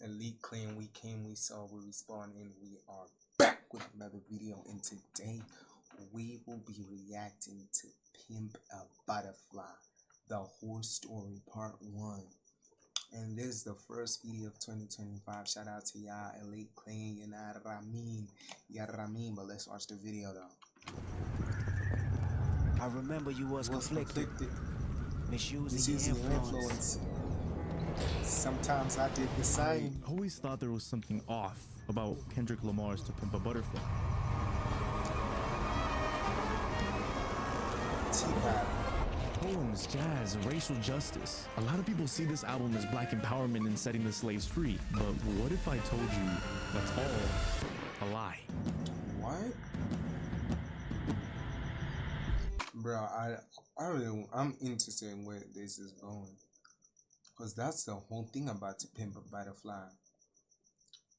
Elite Clan, we came, we saw, we respawned, and we are back with another video. And today we will be reacting to Pimp a Butterfly, the whole story part 1. And this is the first video of 2025. Shout out to y'all, Elite Clan, you know what I mean? But let's watch the video though. I remember you was conflicted. Misusing your influence. Sometimes I did the same. I always thought there was something off about Kendrick Lamar's To Pimp a Butterfly. Poems, jazz, racial justice. A lot of people see this album as black empowerment and setting the slaves free. But what if I told you that's all a lie? What? Bro, I'm interested in where this is going. Because that's the whole thing about To Pimp a Butterfly.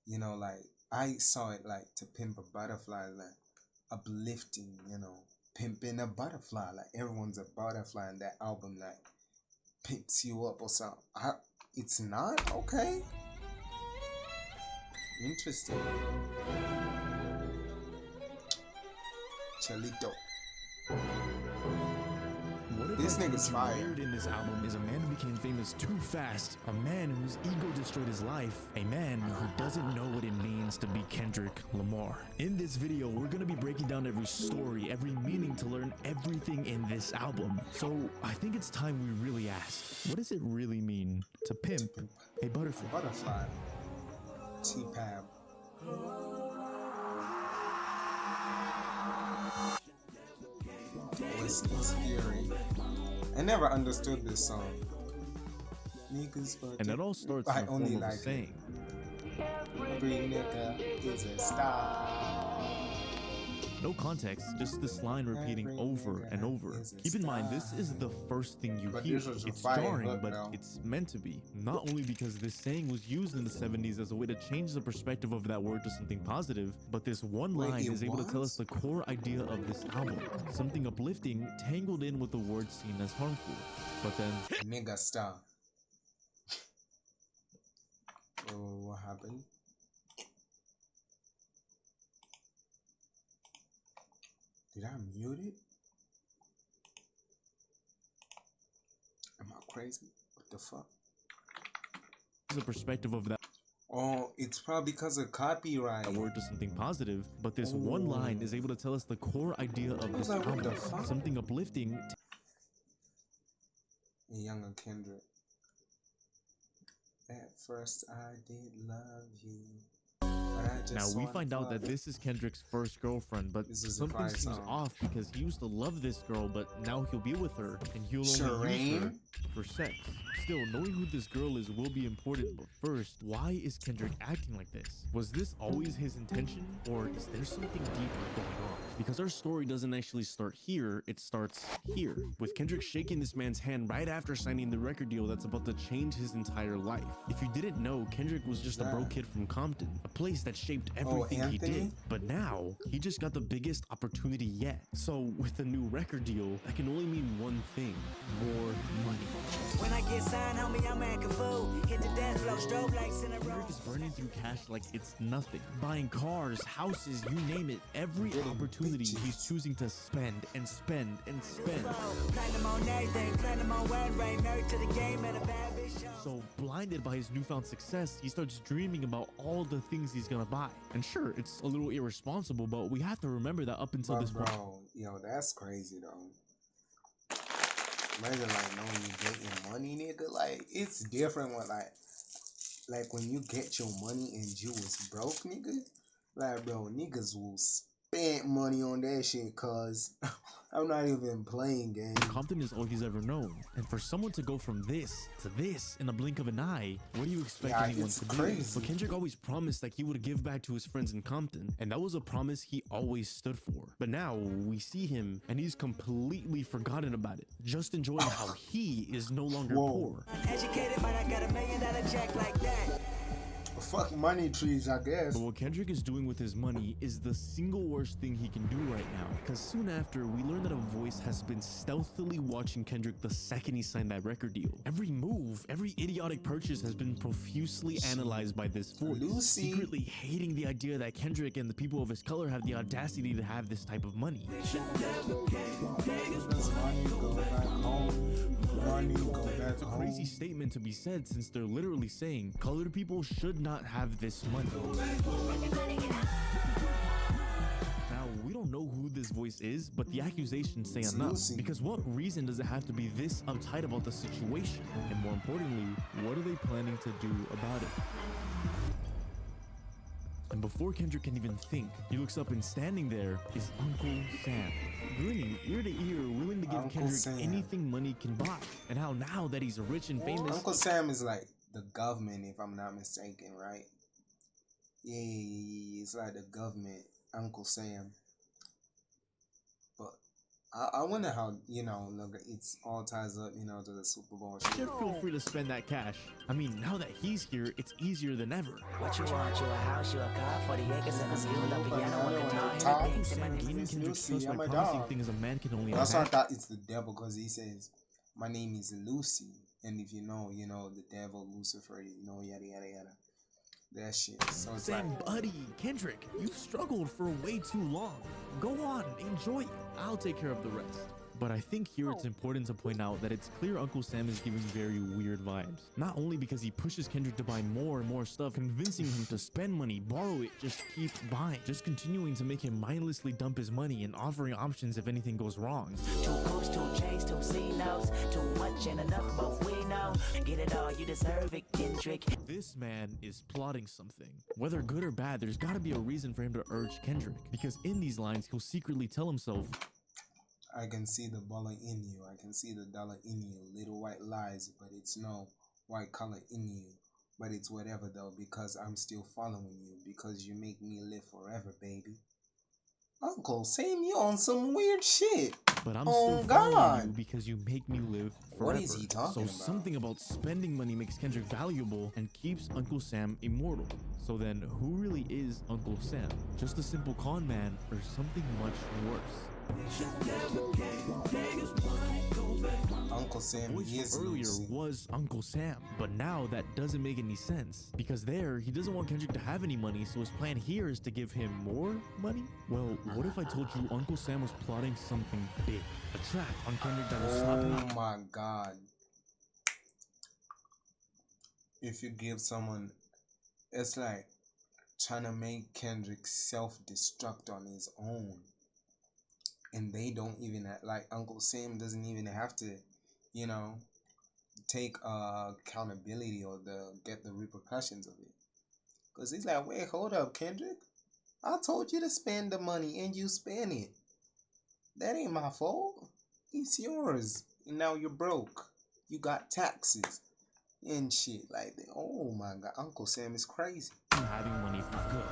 You know, like, I saw it like To Pimp a Butterfly, like, uplifting, you know, pimping a butterfly. Like, everyone's a butterfly in that album, like, pimps you up or something. It's not? Okay. Interesting. Chalito. This nigga's fired. In this album is a man who became famous too fast, a man whose ego destroyed his life, a man who doesn't know what it means to be Kendrick Lamar. In this video, we're gonna be breaking down every story, every meaning to learn everything in this album. So I think it's time we really ask, what does it really mean to pimp a butterfly? Butterfly. T-Pab. Whiskey's Fury. I never understood this song. Niggas, and that all starts in the form of a saying. Every nigga is a star. No context, just this line repeating over and over. Keep in mind, this is the first thing you hear. It's jarring, but it's meant to be. Not only because this saying was used in the 70s as a way to change the perspective of that word to something positive, but this one line is able to tell us the core idea of this album. Something uplifting tangled in with the word seen as harmful. But then... Nigga star. Oh, what happened? Did I mute it? Am I crazy? What the fuck? The perspective of that. Oh, it's probably because of copyright. A word to something positive, but this one line is able to tell us the core idea of this album. Something uplifting. Younger Kendrick. At first I did love you. Now we find out that this is Kendrick's first girlfriend, but something seems off because he used to love this girl, but now he'll be with her and he'll only use her for sex. Still, knowing who this girl is will be important, but first, why is Kendrick acting like this? Was this always his intention, or is there something deeper going on? Because our story doesn't actually start here, it starts here, with Kendrick shaking this man's hand right after signing the record deal that's about to change his entire life. If you didn't know, Kendrick was just a broke kid from Compton, a place that shaped everything he did. But now, he just got the biggest opportunity yet. So, with a new record deal, that can only mean one thing: more money. When I get signed, homie, I'm acting fool. Hit the dance floor, strobe lights in a row. Kendrick is burning through cash like it's nothing. Buying cars, houses, you name it. Every opportunity he's choosing to spend and spend and spend. So, blinded by his newfound success, he starts dreaming about all the things he's gonna buy. And sure, it's a little irresponsible, but we have to remember that up until this point. Bro, yo, that's crazy though. Imagine like knowing you getting money, nigga. Like, it's different when like when you get your money and you was broke, nigga. Like, bro, niggas will spend money on that shit, cause I'm not even playing games. Compton is all he's ever known, and for someone to go from this to this in a blink of an eye, what do you expect anyone to do? But Kendrick always promised that he would give back to his friends in Compton, and that was a promise he always stood for. But now we see him, and he's completely forgotten about it, just enjoying how he is no longer poor. Educated, but I got $1 million check like that. Fuck money trees, I guess. But what Kendrick is doing with his money is the single worst thing he can do right now. Because soon after, we learn that a voice has been stealthily watching Kendrick the second he signed that record deal. Every move, every idiotic purchase has been profusely analyzed by this voice, secretly hating the idea that Kendrick and the people of his color have the audacity to have this type of money. It's a crazy statement to be said, since they're literally saying colored people should not have this money. Now, we don't know who this voice is, but the accusations say enough. Because what reason does it have to be this uptight about the situation? And more importantly, what are they planning to do about it? And before Kendrick can even think, he looks up and standing there is Uncle Sam, grinning ear to ear, willing to give Kendrick anything money can buy. And how now that he's rich and famous... Uncle Sam is like the government, if I'm not mistaken, right? Yeah, it's like the government, Uncle Sam. But I wonder how, you know, look, it's all ties up, you know, to the Super Bowl shit. Should feel free to spend that cash. I mean, now that he's here, it's easier than ever. What you want? You a house, you a car, 40 acres and a mule, a piano, and guitar. Sam gaining Kendrick's trust by promising things a man can only imagine. That's why I thought it's the devil, because he says, my name is Lucy. And if you know, the devil, Lucifer, you know, yada, yada, yada. That shit. So it's Sam, like, buddy, Kendrick, you've struggled for way too long. Go on, enjoy it. I'll take care of the rest. But I think here it's important to point out that it's clear Uncle Sam is giving very weird vibes. Not only because he pushes Kendrick to buy more and more stuff, convincing him to spend money, borrow it, just keep buying. Just continuing to make him mindlessly dump his money and offering options if anything goes wrong. 2 coops, 2 chains, 2 C-notes, too much and enough, both we know. Get it all, you deserve it, Kendrick. This man is plotting something. Whether good or bad, there's gotta be a reason for him to urge Kendrick. Because in these lines, he'll secretly tell himself, I can see the baller in you. I can see the dollar in you. Little white lies, but it's no white color in you. But it's whatever though, because I'm still following you. Because you make me live forever, baby. Uncle Sam, you on some weird shit. But I'm still following you because you make me live forever. What is he talking about? So something about spending money makes Kendrick valuable and keeps Uncle Sam immortal. So then, who really is Uncle Sam? Just a simple con man or something much worse? Uncle Sam earlier was Uncle Sam, but now that doesn't make any sense because there he doesn't want Kendrick to have any money, so his plan here is to give him more money. Well, what if I told you Uncle Sam was plotting something big, a trap on Kendrick that will stop him? Oh my God! If you give someone, it's like trying to make Kendrick self-destruct on his own. And they don't even like Uncle Sam doesn't even have to, you know, take accountability or get the repercussions of it. Cause he's like, wait, hold up, Kendrick. I told you to spend the money and you spent it. That ain't my fault. It's yours. And now you're broke. You got taxes and shit like that. Oh my God, Uncle Sam is crazy. Having money for good.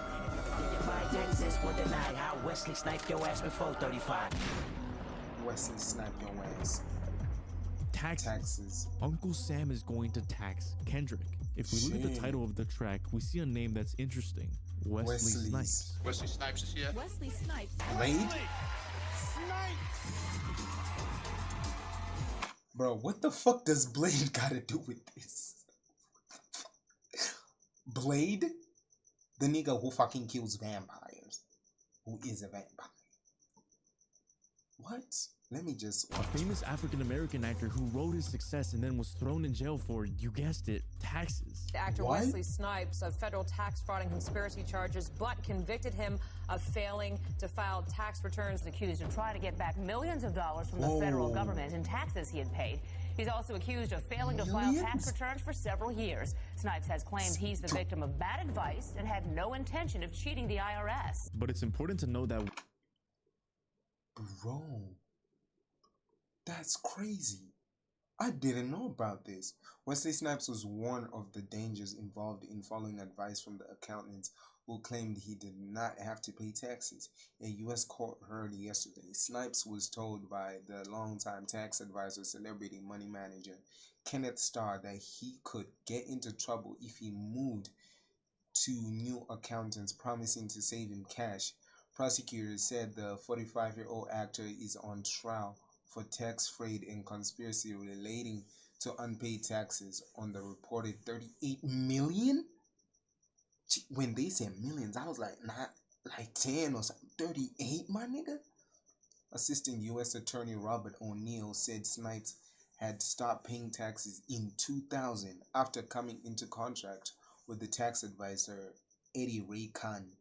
Texas will deny how Wesley sniped your ass before 35. Wesley sniped your ass. Taxes. Uncle Sam is going to tax Kendrick. If we look at the title of the track, we see a name that's interesting. Wesley Snipes. Wesley Snipes is here. Wesley Snipes. Blade? Bro, what the fuck does Blade gotta do with this? Blade? The nigga who fucking kills vampires. Who is a vampire. What? Let me just watch. A famous African-American actor who wrote his success and then was thrown in jail for, you guessed it, taxes. Actor Wesley Snipes of federal tax fraud and conspiracy charges, but convicted him of failing to file tax returns. Accused of trying to get back millions of dollars from the federal government in taxes he had paid. He's also accused of failing to file tax returns for several years. Snipes has claimed he's the victim of bad advice and had no intention of cheating the IRS. But it's important to know that... Bro, that's crazy. I didn't know about this. Wesley Snipes was warned of the dangers involved in following advice from the accountants who claimed he did not have to pay taxes. A U.S. court heard yesterday. Snipes was told by the longtime tax advisor, celebrity money manager Kenneth Starr, that he could get into trouble if he moved to new accountants promising to save him cash. Prosecutors said the 45-year-old actor is on trial for tax fraud and conspiracy relating to unpaid taxes on the reported 38 million. When they said millions, I was like, not like 10 or something. 38, my nigga. Assistant U.S. Attorney Robert O'Neill said Snipes had stopped paying taxes in 2000 after coming into contract with the tax advisor Eddie Ray Khan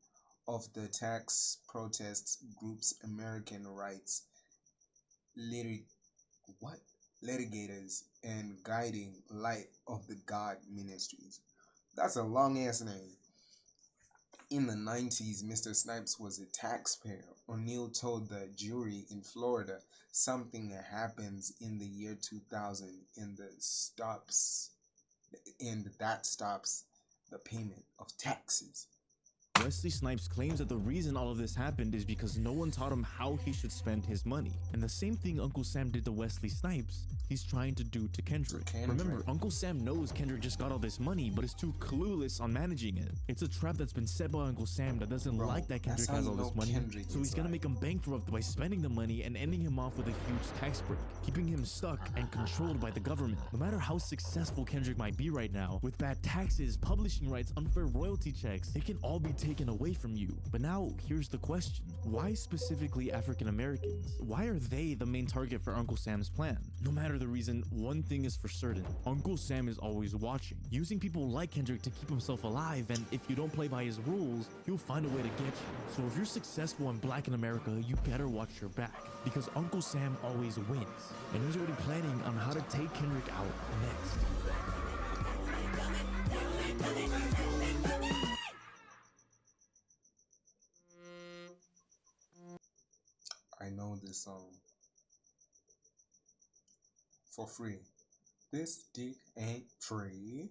of the tax protest groups American Rights Litigators and Guiding Light of the God Ministries. That's a long ass name. In the 90s, Mr. Snipes was a taxpayer. O'Neill told the jury in Florida something that happens in the year 2000 and that stops the payment of taxes. Wesley Snipes claims that the reason all of this happened is because no one taught him how he should spend his money. And the same thing Uncle Sam did to Wesley Snipes, he's trying to do to Kendrick. Remember, Uncle Sam knows Kendrick just got all this money, but is too clueless on managing it. It's a trap that's been set by Uncle Sam that doesn't like that Kendrick has all this money, so he's gonna make him bankrupt by spending the money and ending him off with a huge tax break, keeping him stuck and controlled by the government. No matter how successful Kendrick might be right now, with bad taxes, publishing rights, unfair royalty checks, it can all be taken away from you. But now, here's the question. Why specifically African Americans? Why are they the main target for Uncle Sam's plan? No matter the reason, one thing is for certain. Uncle Sam is always watching, using people like Kendrick to keep himself alive, and if you don't play by his rules, he'll find a way to get you. So if you're successful and black in America, you better watch your back, because Uncle Sam always wins, and he's already planning on how to take Kendrick out next. I know this song for free. This dick ain't free.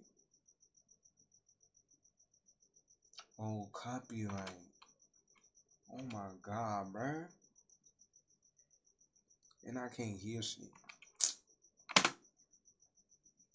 Oh, copyright. Oh my god, bruh. And I can't hear shit.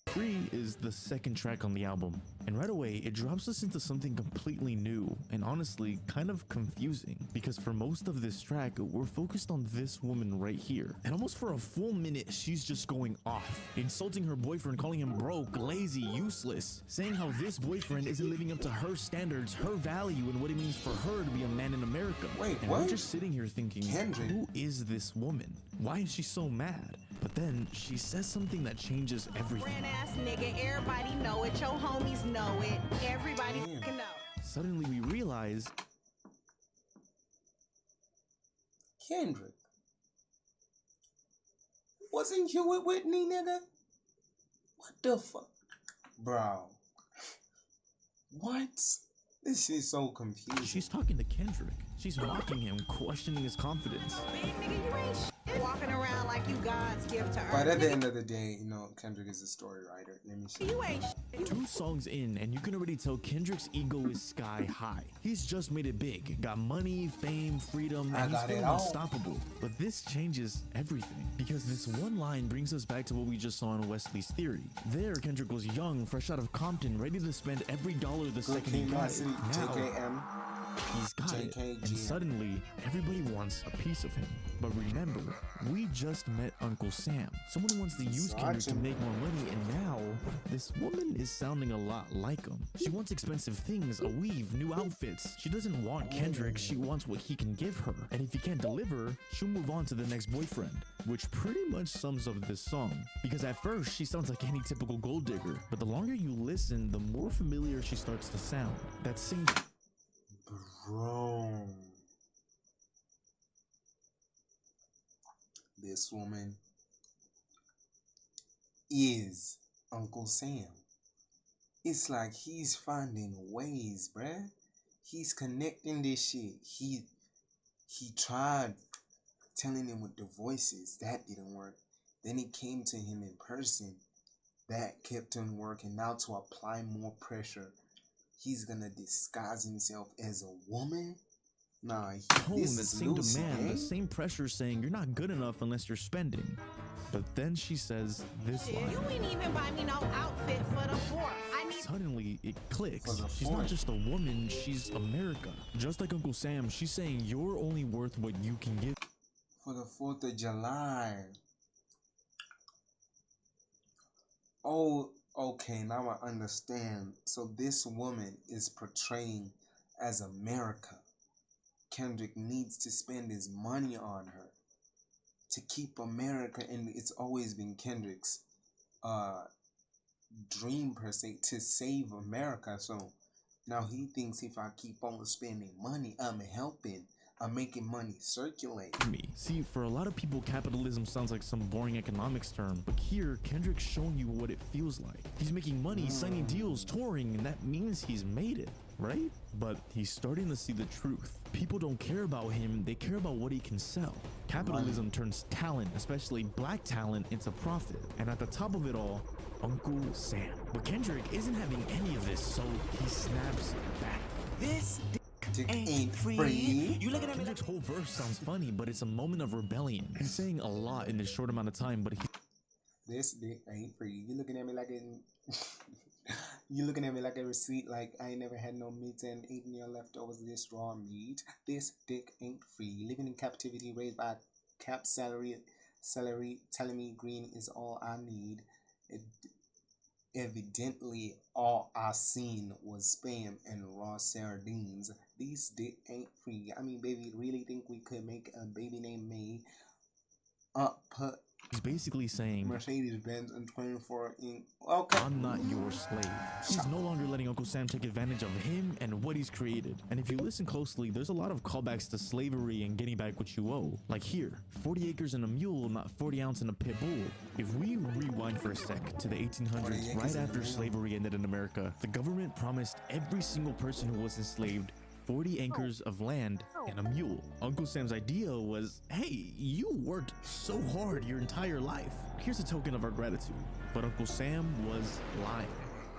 Free is the second track on the album, and right away it drops us into something completely new and honestly kind of confusing, because for most of this track we're focused on this woman right here, and almost for a full minute she's just going off, insulting her boyfriend, calling him broke, lazy, useless, saying how this boyfriend isn't living up to her standards, her value, and what it means for her to be a man in America. Wait, and what? we're just sitting here thinking, Kendrick? Who is this woman? Why is she so mad? But then she says something that changes everything. Brand ass nigga, everybody know it, your homies know it, everybody fucking know. Suddenly we realize, Kendrick, wasn't you with Whitney, nigga? What the fuck? Bro. What? This is so confusing. she's talking to Kendrick. She's mocking him, questioning his confidence. Big nigga, you ain't shit. Walking around like you God's gift to earth. But at the end of the day, you know, Kendrick is a story writer. Let me see. You ain't shit. 2 songs in, and you can already tell Kendrick's ego is sky high. He's just made it big, got money, fame, freedom, and he's feeling unstoppable. But this changes everything, because this one line brings us back to what we just saw in Wesley's Theory. There, Kendrick was young, fresh out of Compton, ready to spend every dollar the second he got it. Now, he's got it, and suddenly, everybody wants a piece of him. But remember, we just met Uncle Sam. Someone wants to use Kendrick to make more money, and now, this woman is sounding a lot like him. She wants expensive things, a weave, new outfits. She doesn't want Kendrick, she wants what he can give her. And if he can't deliver, she'll move on to the next boyfriend. Which pretty much sums up this song. Because at first, she sounds like any typical gold digger. But the longer you listen, the more familiar she starts to sound. That same... Bro, this woman is Uncle Sam. It's like he's finding ways, bruh. He's connecting this shit. He tried telling him with the voices. That didn't work. Then he came to him in person. That kept him working. Now to apply more pressure, he's gonna disguise himself as a woman. Nah, Tone that same demand, the same pressure saying you're not good enough unless you're spending. But then she says this line. You ain't even buy me no outfit for the 4th. Suddenly, it clicks. She's not just a woman, she's America. Just like Uncle Sam, she's saying you're only worth what you can give. For the 4th of July. Oh, okay, now I understand. So this woman is portraying as America. Kendrick needs to spend his money on her to keep America, and it's always been Kendrick's dream per se to save America. So now he thinks if I keep on spending money, I'm helping. I'm making money circulate. See, for a lot of people, capitalism sounds like some boring economics term, but here, Kendrick's showing you what it feels like. He's making money, signing deals, touring, and that means he's made it, right? But he's starting to see the truth. People don't care about him, they care about what he can sell. Capitalism turns talent, especially black talent, into profit. And at the top of it all, Uncle Sam. But Kendrick isn't having any of this, so he snaps back. This ain't free. You looking at me? Kendrick's whole verse sounds funny, but it's a moment of rebellion. He's saying a lot in this short amount of time, but this dick ain't free. You looking at me like you looking at me like a receipt, like I ain't never had no meat and eating your leftovers. This raw meat. This dick ain't free. Living in captivity, raised by cap salary, telling me green is all I need. Evidently, all I seen was spam and raw sardines. These dick ain't free. I mean, baby, really think we could make a baby named May? Put he's basically saying Mercedes-Benz and 24 in. Okay. I'm not your slave. He's no longer letting Uncle Sam take advantage of him and what he's created. And if you listen closely, there's a lot of callbacks to slavery and getting back what you owe. Like here, 40 acres and a mule, not 40 ounce and a pit bull. If we rewind for a sec to the 1800s, right after slavery ended in America, the government promised every single person who was enslaved 40 acres of land and a mule. Uncle Sam's idea was, hey, you worked so hard your entire life. Here's a token of our gratitude. But Uncle Sam was lying.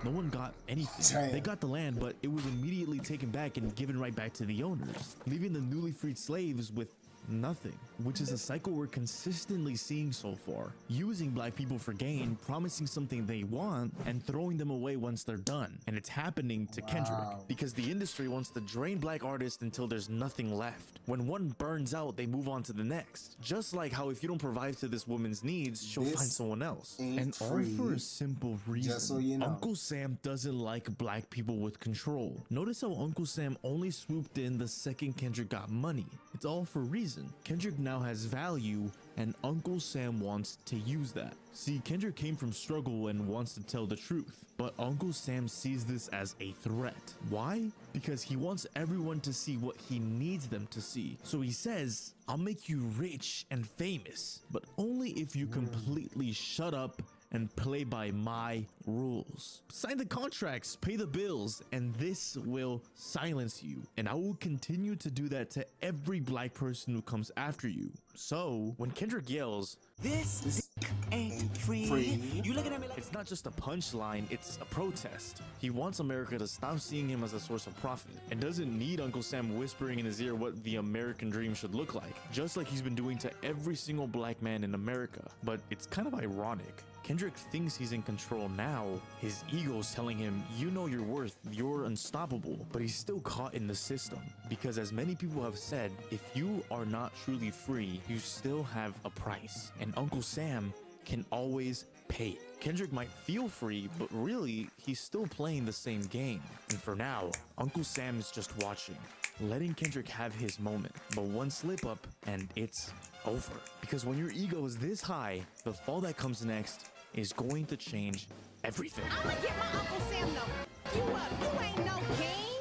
No one got anything. Damn. They got the land, but it was immediately taken back and given right back to the owners, leaving the newly freed slaves with nothing, which is a cycle we're consistently seeing so far. Using black people for gain, promising something they want, and throwing them away once they're done. And it's happening to Kendrick, because the industry wants to drain black artists until there's nothing left. When one burns out, they move on to the next. Just like how if you don't provide to this woman's needs, she'll find someone else. And all for a simple reason. Just so you know. Uncle Sam doesn't like black people with control. Notice how Uncle Sam only swooped in the second Kendrick got money. It's all for a reason. Kendrick now has value, and Uncle Sam wants to use that. See, Kendrick came from struggle and wants to tell the truth, but Uncle Sam sees this as a threat. Why? Because he wants everyone to see what he needs them to see. So he says, I'll make you rich and famous, but only if you completely shut up and play by my rules. Sign the contracts, pay the bills, and this will silence you. And I will continue to do that to every black person who comes after you. So when Kendrick yells, this ain't free. You looking at me like it's not just a punchline, it's a protest. He wants America to stop seeing him as a source of profit and doesn't need Uncle Sam whispering in his ear what the American dream should look like, just like he's been doing to every single black man in America. But it's kind of ironic. Kendrick thinks he's in control now. His ego's telling him, you know your worth, you're unstoppable. But he's still caught in the system. Because as many people have said, if you are not truly free, you still have a price. And Uncle Sam can always pay it. Kendrick might feel free, but really, he's still playing the same game. And for now, Uncle Sam is just watching, letting Kendrick have his moment. But one slip up, and it's over. Because when your ego is this high, the fall that comes next is going to change everything. I'ma get my Uncle Sam to you up. You ain't no king.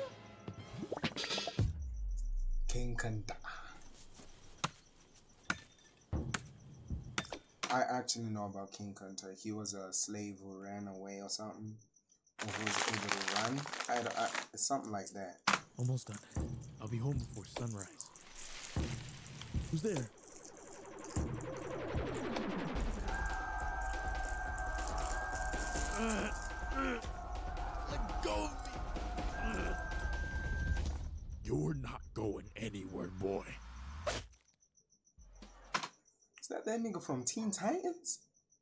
King Kanta. I actually know about King Kunta. He was a slave who ran away or something, or who was able to run. Something like that. Almost done. I'll be home before sunrise. Who's there? Let go of me. You're not going anywhere. that nigga from Teen Titans?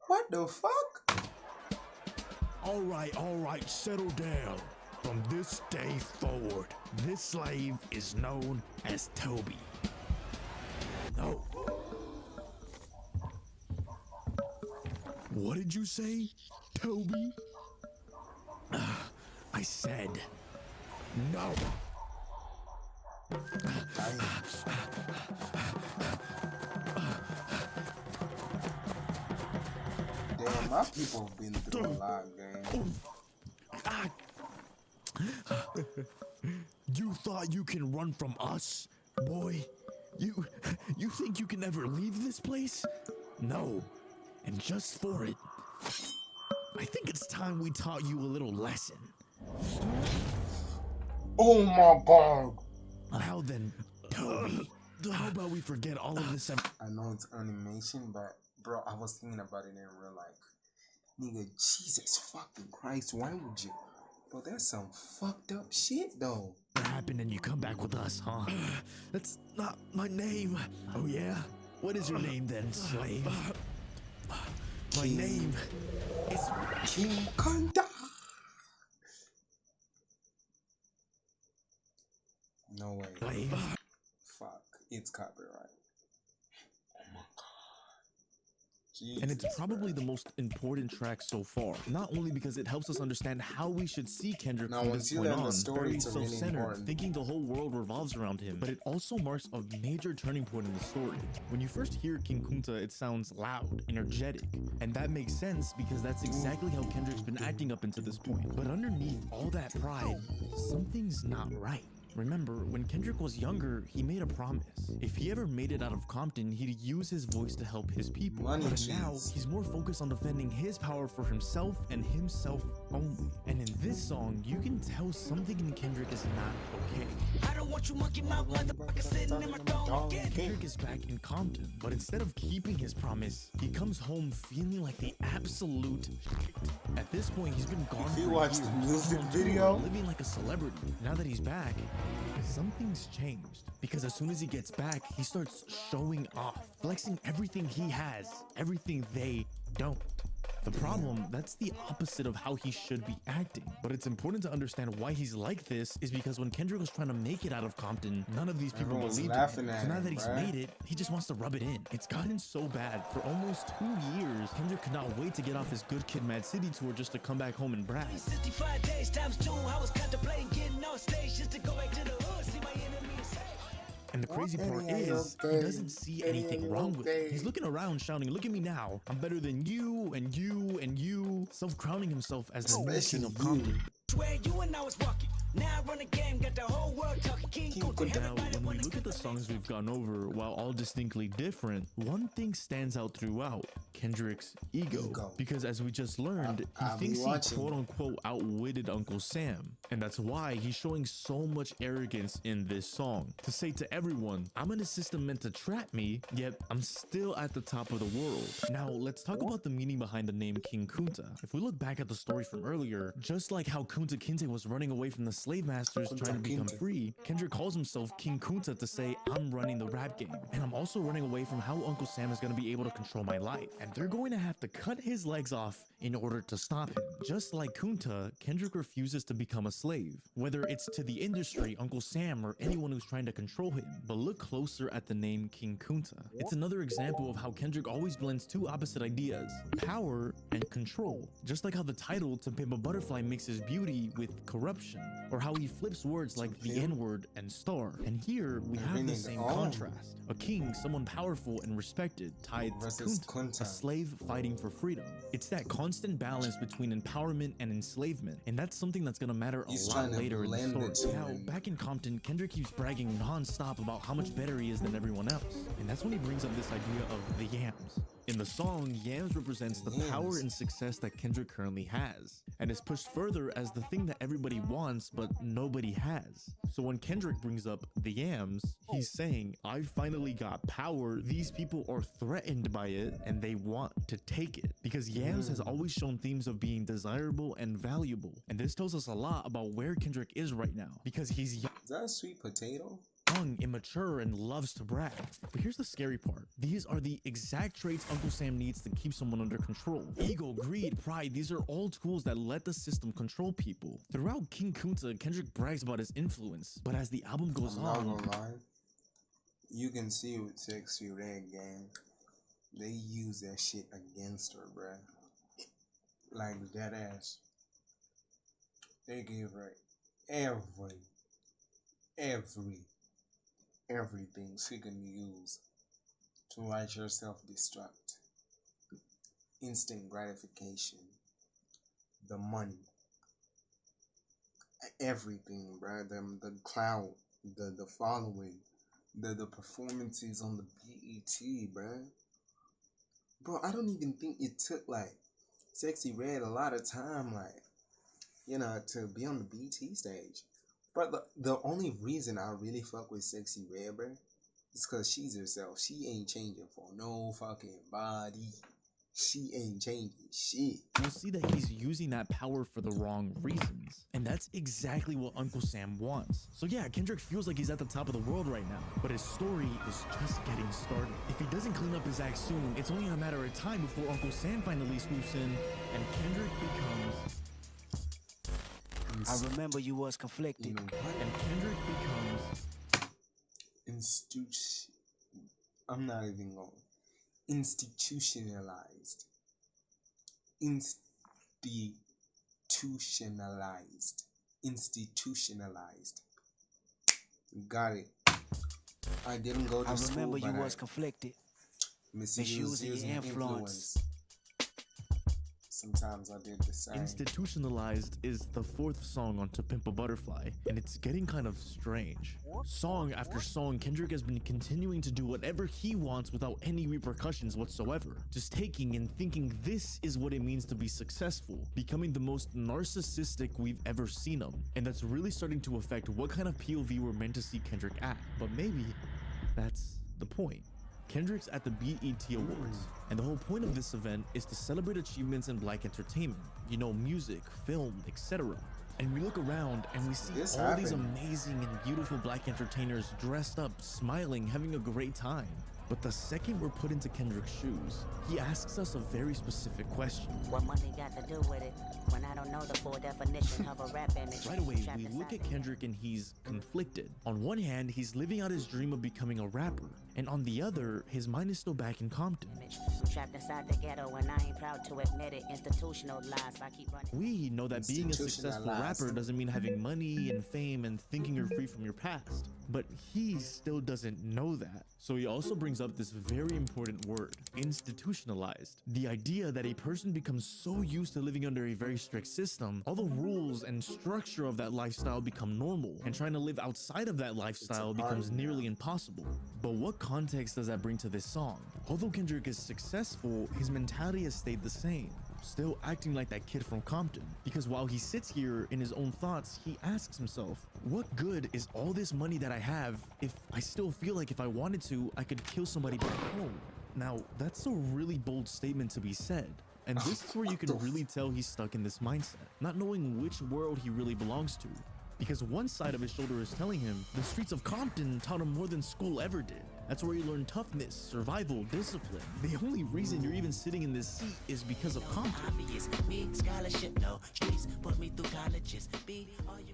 What the fuck? All right, settle down. From this day forward, this slave is known as Toby. No. What did you say, Toby? I said no. Damn, my people have been through a lot, gang. You thought you can run from us, boy? You think you can ever leave this place? No. And just for it, I think it's time we taught you a little lesson. Oh my god. How then, Toby? How about we forget all of this? I know it's animation, but bro, I was thinking about it in real life. Nigga, Jesus fucking Christ, why would you? Bro, that's some fucked up shit though. What happened and you come back with us, huh? That's not my name. Oh yeah? What is your name then, slave? My name is King Kunda. No way. Slave. Fuck, it's copyright. Oh my god. Jesus, and it's probably the most important track so far. Not only because it helps us understand how we should see Kendrick from this point on, very self-centered, thinking the whole world revolves around him, but it also marks a major turning point in the story. When you first hear King Kunta, it sounds loud, energetic, and that makes sense because that's exactly how Kendrick's been acting up until this point. But underneath all that pride, something's not right. Remember, when Kendrick was younger, he made a promise. If he ever made it out of Compton, he'd use his voice to help his people. But now, he's more focused on defending his power for himself and himself only. And in this song, you can tell something in Kendrick is not okay. I don't want you monkey mouth motherfucker sitting in my throne again. Kendrick is back in Compton, but instead of keeping his promise, he comes home feeling like the absolute shit. At this point, he's been gone for years. You watched the music video? Living like a celebrity. Now that he's back, something's changed. Because as soon as he gets back, he starts showing off, flexing everything he has, everything they don't. The problem, that's the opposite of how he should be acting. But it's important to understand why he's like this is because when Kendrick was trying to make it out of Compton, none of these people believed him. So now that he's made it, he just wants to rub it in. It's gotten so bad. For almost 2 years, Kendrick could not wait to get off his Good Kid Mad City tour just to come back home and brag. 65 days times 2, I was contemplating getting on stage just to go back to the hood, see my enemies. And the crazy part is, he doesn't see anything wrong with it. He's looking around shouting, "Look at me now. I'm better than you and you and you." Self-crowning himself as the new king of Compton. Where you and I was walking. Now I run a game, got the whole world talking. Now, when we look at the songs we've gone over, while all distinctly different, one thing stands out throughout: Kendrick's ego. Because as we just learned, he thinks he quote-unquote outwitted Uncle Sam. And that's why he's showing so much arrogance in this song. To say to everyone, I'm in a system meant to trap me, yet I'm still at the top of the world. Now, let's talk about the meaning behind the name King Kunta. If we look back at the story from earlier, just like how Kunta Kinte was running away from the slave masters trying to become free, Kendrick calls himself King Kunta to say, I'm running the rap game, and I'm also running away from how Uncle Sam is going to be able to control my life, and they're going to have to cut his legs off in order to stop him. Just like Kunta, Kendrick refuses to become a slave, whether it's to the industry, Uncle Sam, or anyone who's trying to control him. But look closer at the name King Kunta. It's another example of how Kendrick always blends two opposite ideas: power and control. Just like how the title To Pimp a Butterfly mixes beauty with corruption, or how he flips words like the N-word and star. And here we have the same contrast: a king, someone powerful and respected, tied to Kunta, a slave fighting for freedom. It's that constant balance between empowerment and enslavement, and that's something that's gonna matter a lot later in the story. Now, back in Compton, Kendrick keeps bragging non-stop about how much better he is than everyone else, and that's when he brings up this idea of the yams. In the song, yams represents the power and success that Kendrick currently has, and is pushed further as the thing that everybody wants but nobody has. So when Kendrick brings up the yams, he's saying, I finally got power, these people are threatened by it, and they want to take it. Because yams has always shown themes of being desirable and valuable, and this tells us a lot about where Kendrick is right now, because he's young. Is that a sweet potato? young, immature, and loves to brag. But here's the scary part. These are the exact traits Uncle Sam needs to keep someone under control. Ego, greed, pride, these are all tools that let the system control people. Throughout King Kunta, Kendrick brags about his influence, but as the album goes I'm on, not gonna lie. You can see with Sexy Red Gang, they use that shit against her, bruh. Like that ass. They gave her everything she can use to write her self-destruct. Instant gratification, the money, everything, bruh. The clout, the following, the performances on the BET, bruh. Bro, I don't even think it took like Sexy Red a lot of time, like, you know, to be on the BT stage. But the only reason I really fuck with Sexy Red, bro, is because she's herself. She ain't changing for no fucking body. She ain't changing shit. you'll see that he's using that power for the wrong reasons. And that's exactly what Uncle Sam wants. So yeah, Kendrick feels like he's at the top of the world right now, but his story is just getting started. If he doesn't clean up his act soon, it's only a matter of time before Uncle Sam finally swoops in and Kendrick becomes... I remember you was conflicted. You know what? And Kendrick becomes... I'm not even going. Institutionalized. Institutionalized. Got it. I didn't go to school, remember you but was conflicted. misusing your influence. Sometimes I did the same. Institutionalized is the fourth song on To Pimp a Butterfly, and it's getting kind of strange. Song after song, Kendrick has been continuing to do whatever he wants without any repercussions whatsoever. Just taking and thinking this is what it means to be successful, becoming the most narcissistic we've ever seen him. And that's really starting to affect what kind of POV we're meant to see Kendrick at. But maybe that's the point. Kendrick's at the BET Awards, and the whole point of this event is to celebrate achievements in black entertainment, you know, music, film, etc. And we look around and we see all these amazing and beautiful black entertainers dressed up, smiling, having a great time. But the second we're put into Kendrick's shoes, he asks us a very specific question. What money got to do with it when I don't know the full definition of a rap image? Right away, we look at Kendrick and he's conflicted. On one hand, he's living out his dream of becoming a rapper, and on the other, his mind is still back in Compton. I'm trapped inside the ghetto and I ain't proud to admit it. Institutionalized, I keep running. We know that being a successful rapper doesn't mean having money and fame and thinking you're free from your past. But he still doesn't know that. So he also brings up this very important word, institutionalized. The idea that a person becomes so used to living under a very strict system, all the rules and structure of that lifestyle become normal, and trying to live outside of that lifestyle becomes nearly impossible. But what context does that bring to this song? Although Kendrick is successful, his mentality has stayed the same. Still acting like that kid from Compton. Because while he sits here in his own thoughts, he asks himself, what good is all this money that I have if I still feel like if I wanted to, I could kill somebody back home? Now, that's a really bold statement to be said. And this is where you can really tell he's stuck in this mindset, not knowing which world he really belongs to. Because one side of his shoulder is telling him the streets of Compton taught him more than school ever did. That's where you learn toughness, survival, discipline. The only reason you're even sitting in this seat is because of Compton.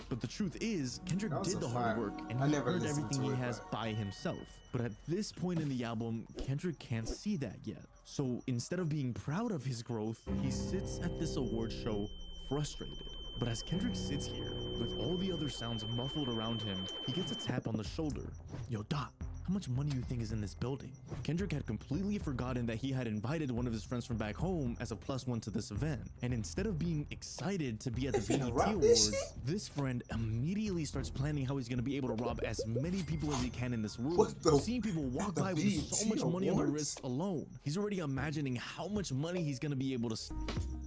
But the truth is, Kendrick did the hard work and he earned everything he has by himself. But at this point in the album, Kendrick can't see that yet. So instead of being proud of his growth, he sits at this award show frustrated. But as Kendrick sits here, with all the other sounds muffled around him, he gets a tap on the shoulder. Yo, Doc, how much money do you think is in this building? Kendrick had completely forgotten that he had invited one of his friends from back home as a +1 to this event. And instead of being excited to be at the BET Awards, this friend immediately starts planning how he's going to be able to rob as many people as he can in this room. Seeing people walk by with so much money on their wrists alone, he's already imagining how much money he's going to be able to...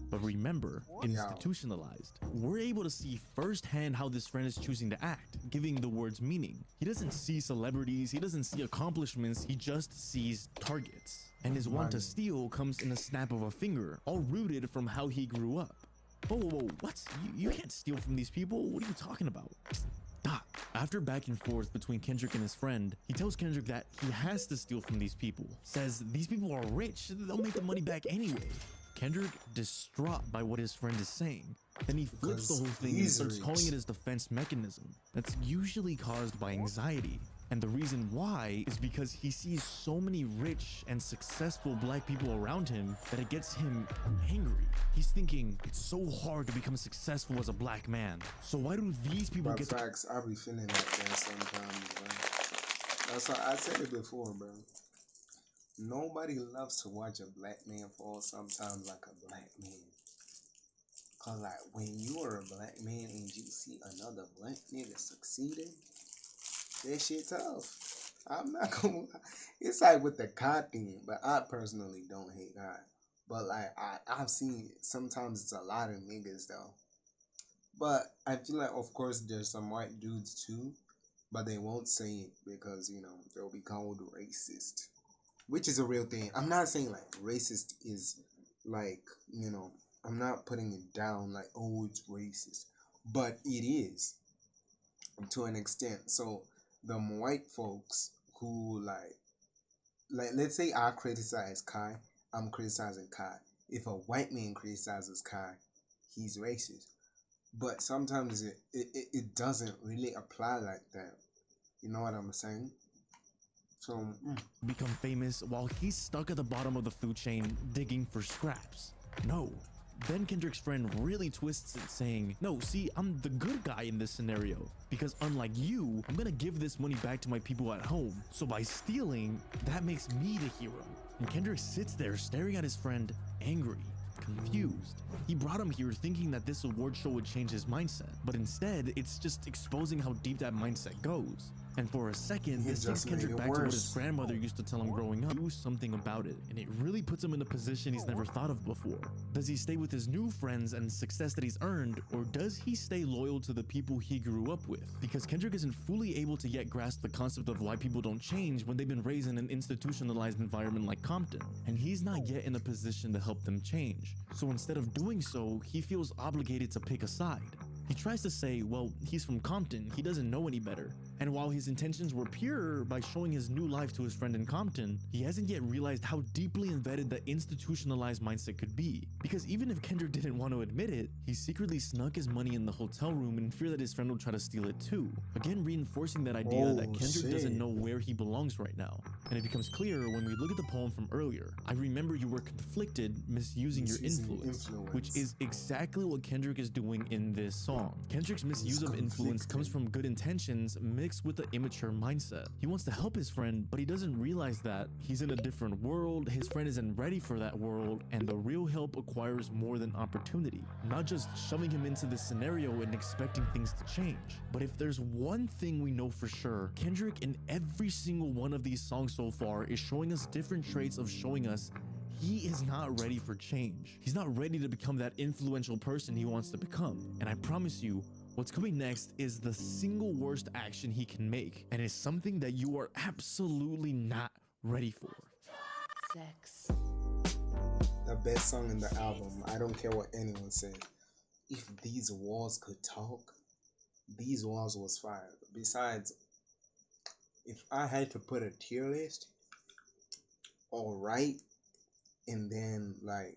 But remember, institutionalized. We're able to see firsthand how this friend is choosing to act, giving the words meaning. He doesn't see celebrities, he doesn't see accomplishments, he just sees targets. And his want to steal comes in a snap of a finger, all rooted from how he grew up. Whoa, what? You can't steal from these people? What are you talking about? Doc, After back and forth between Kendrick and his friend, he tells Kendrick that he has to steal from these people. Says these people are rich, they'll make the money back anyway. Kendrick, distraught by what his friend is saying, then he flips the whole thing and starts calling it his defense mechanism. That's usually caused by anxiety. And the reason why is because he sees so many rich and successful black people around him that it gets him angry. He's thinking, it's so hard to become successful as a black man. So why do these people get facts? I be feeling like that sometimes, bro. That's why I said it before, bro. Nobody loves to watch a black man fall sometimes like a black man. Cause like when you are a black man and you see another black nigga succeeding, that shit tough. I'm not gonna. It's like with the God thing, but I personally don't hate God. But like I've seen sometimes it's a lot of niggas though. But I feel like of course there's some white dudes too, but they won't say it because they'll be called racist, which is a real thing. I'm not saying like racist is like I'm not putting it down like oh it's racist, but it is to an extent. So the white folks who like let's say I criticize Kai, I'm criticizing Kai. If a white man criticizes Kai, he's racist. But sometimes it doesn't really apply like that. You know what I'm saying? So become famous while he's stuck at the bottom of the food chain digging for scraps? No. Then Kendrick's friend really twists it, saying, no, see, I'm the good guy in this scenario, because unlike you, I'm gonna give this money back to my people at home. So by stealing, that makes me the hero. And Kendrick sits there staring at his friend, angry, confused. He brought him here thinking that this award show would change his mindset, but instead, it's just exposing how deep that mindset goes. And for a second, this takes Kendrick back to what his grandmother used to tell him growing up. Do something about it. And it really puts him in a position he's never thought of before. Does he stay with his new friends and success that he's earned, or does he stay loyal to the people he grew up with? Because Kendrick isn't fully able to yet grasp the concept of why people don't change when they've been raised in an institutionalized environment like Compton. And he's not yet in a position to help them change. So instead of doing so, he feels obligated to pick a side. He tries to say, well, he's from Compton, he doesn't know any better. And while his intentions were pure by showing his new life to his friend in Compton, he hasn't yet realized how deeply embedded the institutionalized mindset could be. Because even if Kendrick didn't want to admit it, he secretly snuck his money in the hotel room in fear that his friend would try to steal it too. Again, reinforcing that idea that Kendrick doesn't know where he belongs right now. And it becomes clear when we look at the poem from earlier. I remember you were conflicted, misusing your influence, which is exactly what Kendrick is doing in this song. Kendrick's misuse of influence comes from good intentions mixed with the immature mindset. He wants to help his friend, but he doesn't realize that he's in a different world, his friend isn't ready for that world, and the real help acquires more than opportunity. Not just shoving him into this scenario and expecting things to change. But if there's one thing we know for sure, Kendrick in every single one of these songs so far is showing us different traits of showing us he is not ready for change. He's not ready to become that influential person he wants to become. And I promise you, what's coming next is the single worst action he can make, and is something that you are absolutely not ready for. Sex. The best song in the album. I don't care what anyone said. If These Walls Could Talk, These Walls was fire. Besides, if I had to put a tier list, alright, and then like,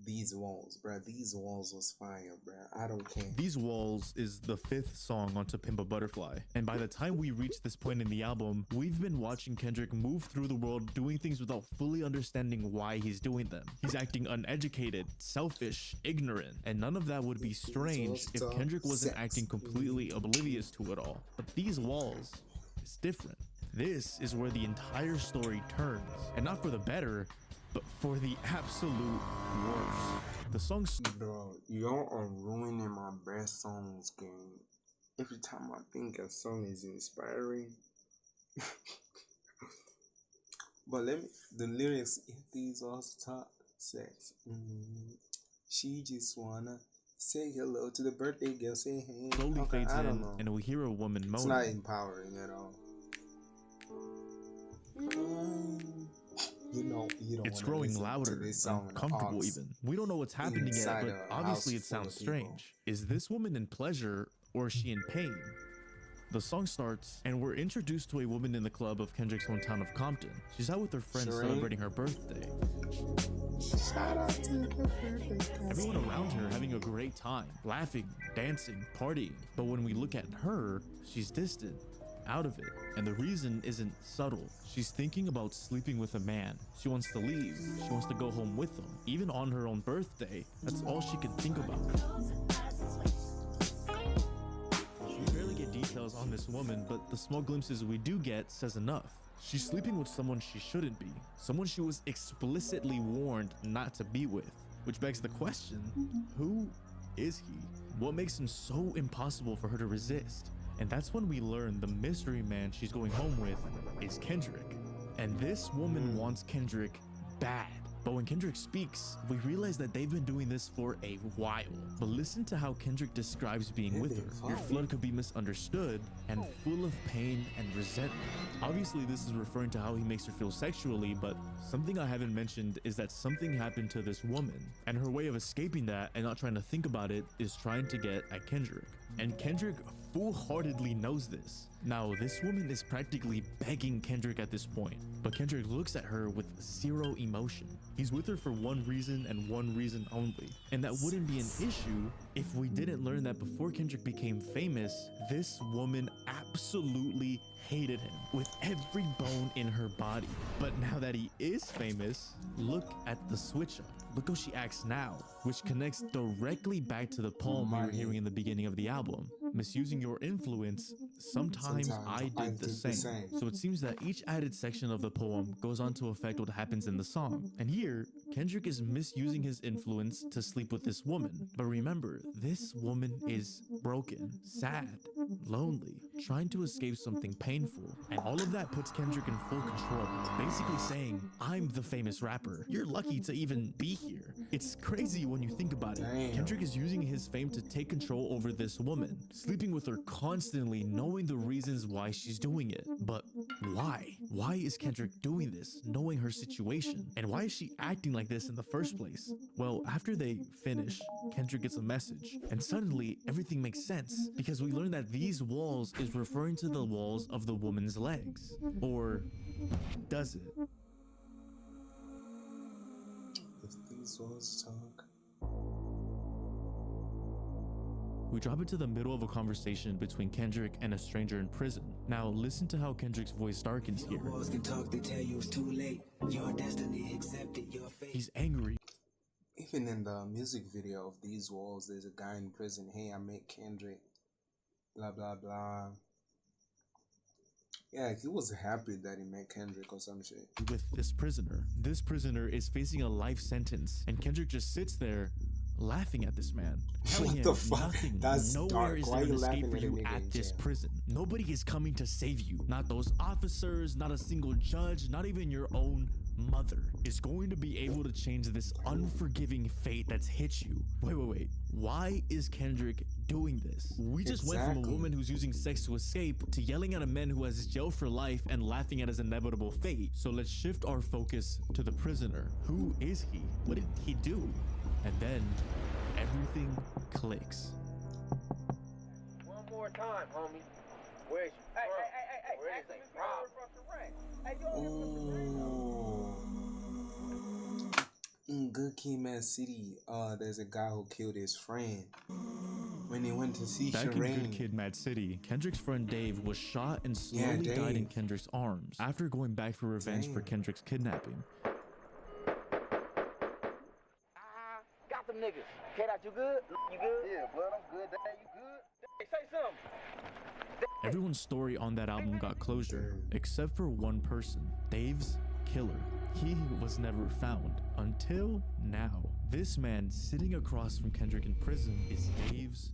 These Walls, bruh. These Walls was fire, bruh. I don't care. These Walls is the 5th song on To Pimp a Butterfly. And by the time we reach this point in the album, we've been watching Kendrick move through the world doing things without fully understanding why he's doing them. He's acting uneducated, selfish, ignorant, and none of that would be strange if Kendrick wasn't acting completely oblivious to it all. But These Walls is different. This is where the entire story turns, and not for the better, but for the absolute worst. The song's... Bro, y'all are ruining my best songs game. Every time I think a song is inspiring. But the lyrics, if these walls talk, sex. She just wanna say hello to the birthday girl, say hey. Slowly fades in, and we hear a woman moaning. It's not empowering at all. You don't it's growing louder, uncomfortable even. We don't know what's happening yet, but obviously it sounds strange. Is this woman in pleasure, or is she in pain? The song starts, and we're introduced to a woman in the club of Kendrick's hometown of Compton. She's out with her friends celebrating her birthday. Shout out to her birthday. Everyone around her having a great time, laughing, dancing, partying. But when we look at her, she's distant, out of it. And the reason isn't subtle. She's thinking about sleeping with a man. She wants to leave. She wants to go home with him. Even on her own birthday, that's all she can think about. We barely get details on this woman, but the small glimpses we do get says enough. She's sleeping with someone she shouldn't be. Someone she was explicitly warned not to be with. Which begs the question, who is he? What makes him so impossible for her to resist? And that's when we learn the mystery man she's going home with is Kendrick. And this woman wants Kendrick bad. But when Kendrick speaks, we realize that they've been doing this for a while. But listen to how Kendrick describes being with her. Your flood could be misunderstood and full of pain and resentment. Obviously, this is referring to how he makes her feel sexually, but something I haven't mentioned is that something happened to this woman. And her way of escaping that and not trying to think about it is trying to get at Kendrick. And Kendrick full-heartedly knows this. Now, this woman is practically begging Kendrick at this point, but Kendrick looks at her with zero emotion. He's with her for one reason and one reason only. And that wouldn't be an issue if we didn't learn that before Kendrick became famous, this woman absolutely hated him with every bone in her body. But now that he is famous, look at the switch up. Look how she acts now, which connects directly back to the poem we were hearing in the beginning of the album. Misusing your influence, sometimes I did the same. So it seems that each added section of the poem goes on to affect what happens in the song. And here, Kendrick is misusing his influence to sleep with this woman. But remember, this woman is broken, sad, lonely, trying to escape something painful. And all of that puts Kendrick in full control, basically saying, I'm the famous rapper. You're lucky to even be here. It's crazy when you think about it. Kendrick is using his fame to take control over this woman, sleeping with her constantly, knowing the reasons why she's doing it. But why? Why is Kendrick doing this, knowing her situation? And why is she acting like this in the first place? Well, after they finish, Kendrick gets a message, and suddenly everything makes sense, because we learn that these walls is referring to the walls of the woman's legs. Or does it? If these walls talk. We drop into the middle of a conversation between Kendrick and a stranger in prison. Now listen to how Kendrick's voice darkens here. He's angry. Even in the music video of These Walls, there's a guy in prison. Hey, I met Kendrick. Blah, blah, blah. Yeah, he was happy that he met Kendrick or some shit. With this prisoner. This prisoner is facing a life sentence, and Kendrick just sits there laughing at this man, telling him nothing, nowhere is there an escape for you at this prison. Nobody is coming to save you. Not those officers, not a single judge, not even your own mother is going to be able to change this unforgiving fate that's hit you. Wait. Why is Kendrick doing this? We just went from a woman who's using sex to escape to yelling at a man who has jail for life and laughing at his inevitable fate. So let's shift our focus to the prisoner. Who is he? What did he do? And then everything clicks. One more time, homie. Where's you? Hey, where is it? In Good Kid, Mad City, there's a guy who killed his friend when he went to see Back Shireen. in Good Kid, Mad City, Kendrick's friend Dave was shot and slowly died in Kendrick's arms after going back for revenge for Kendrick's kidnapping. Got them niggas. K-Dot, you good? You good? Yeah, blood, I'm good. Dad, you good? Hey, say something. Everyone's story on that album got closure, except for one person, Dave's killer. He was never found until now. This man sitting across from Kendrick in prison is Dave's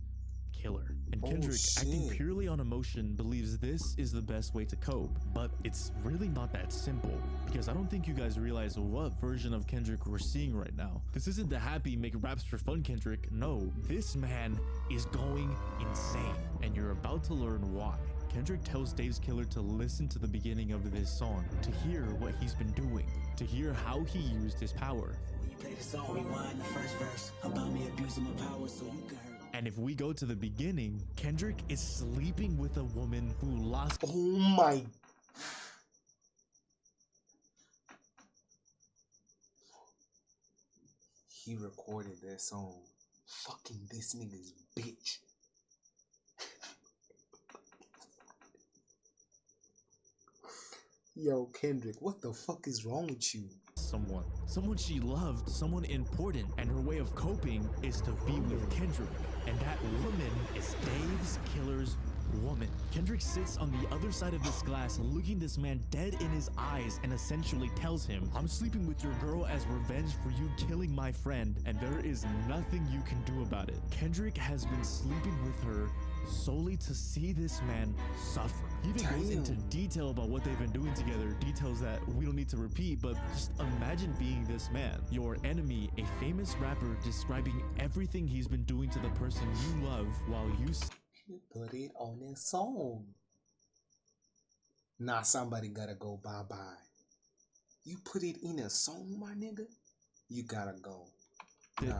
killer. And Kendrick, acting purely on emotion, believes this is the best way to cope. But it's really not that simple, because I don't think you guys realize what version of Kendrick we're seeing right now. This isn't the happy make raps for fun Kendrick. No, this man is going insane, and you're about to learn why. Kendrick tells Dave's killer to listen to the beginning of this song, to hear what he's been doing, to hear how he used his power. When you play the song, rewind the first verse about me abusing my power so you can hurt. And if we go to the beginning, Kendrick is sleeping with a woman who lost. Oh my. He recorded that song. Fucking this nigga's bitch. Yo, Kendrick, what the fuck is wrong with you? Someone she loved, someone important, and her way of coping is to be with Kendrick. And that woman is Dave's killer's woman. Kendrick sits on the other side of this glass, looking this man dead in his eyes, and essentially tells him, I'm sleeping with your girl as revenge for you killing my friend, and there is nothing you can do about it. Kendrick has been sleeping with her solely to see this man suffer. He even goes into detail about what they've been doing together, details that we don't need to repeat, but just imagine being this man, your enemy, a famous rapper describing everything he's been doing to the person you love while you put it on a song. Nah, somebody gotta go bye-bye. You put it in a song, my nigga? You gotta go.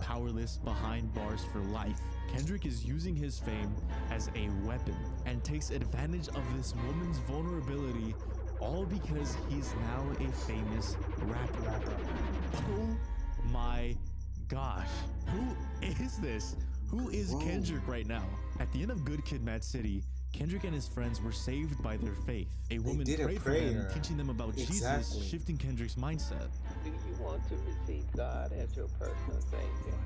Powerless behind bars for life. Kendrick is using his fame as a weapon and takes advantage of this woman's vulnerability, all because he's now a famous rapper. Oh my gosh. Who is this? Who is Kendrick right now? At the end of Good Kid, Mad City, Kendrick and his friends were saved by their faith. A woman prayed for them, teaching them about Jesus, shifting Kendrick's mindset. Do you want to receive God as your personal savior?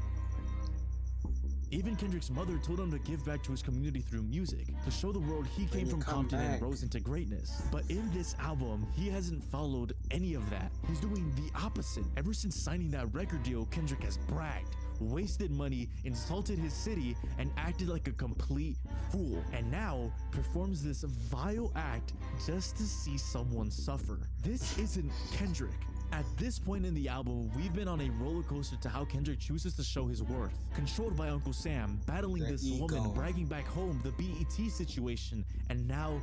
Even Kendrick's mother told him to give back to his community through music, to show the world he came from Compton and rose into greatness. But in this album, he hasn't followed any of that. He's doing the opposite. Ever since signing that record deal, Kendrick has bragged, wasted money, insulted his city, and acted like a complete fool. And now performs this vile act just to see someone suffer. This isn't Kendrick. At this point in the album, we've been on a roller coaster to how Kendrick chooses to show his worth. Controlled by Uncle Sam, battling this woman, bragging back home, the BET situation, and now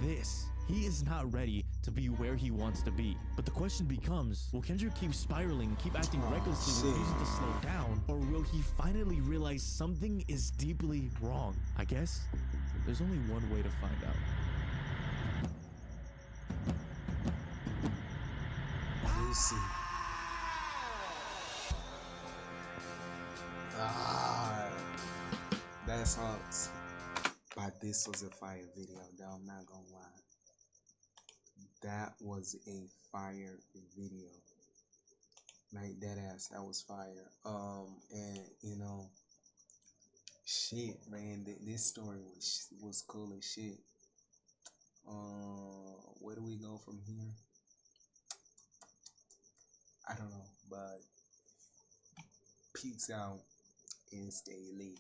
this. He is not ready to be where he wants to be. But the question becomes, will Kendrick keep spiraling, keep acting recklessly, refusing to slow down, or will he finally realize something is deeply wrong? I guess there's only one way to find out. We'll see. That sucks. But this was a fire video, though, I'm not gonna lie. That was a fire video. Like, that ass, that was fire. And, you know, shit, man, this story was cool as shit. Where do we go from here? I don't know, but peace out and stay elite.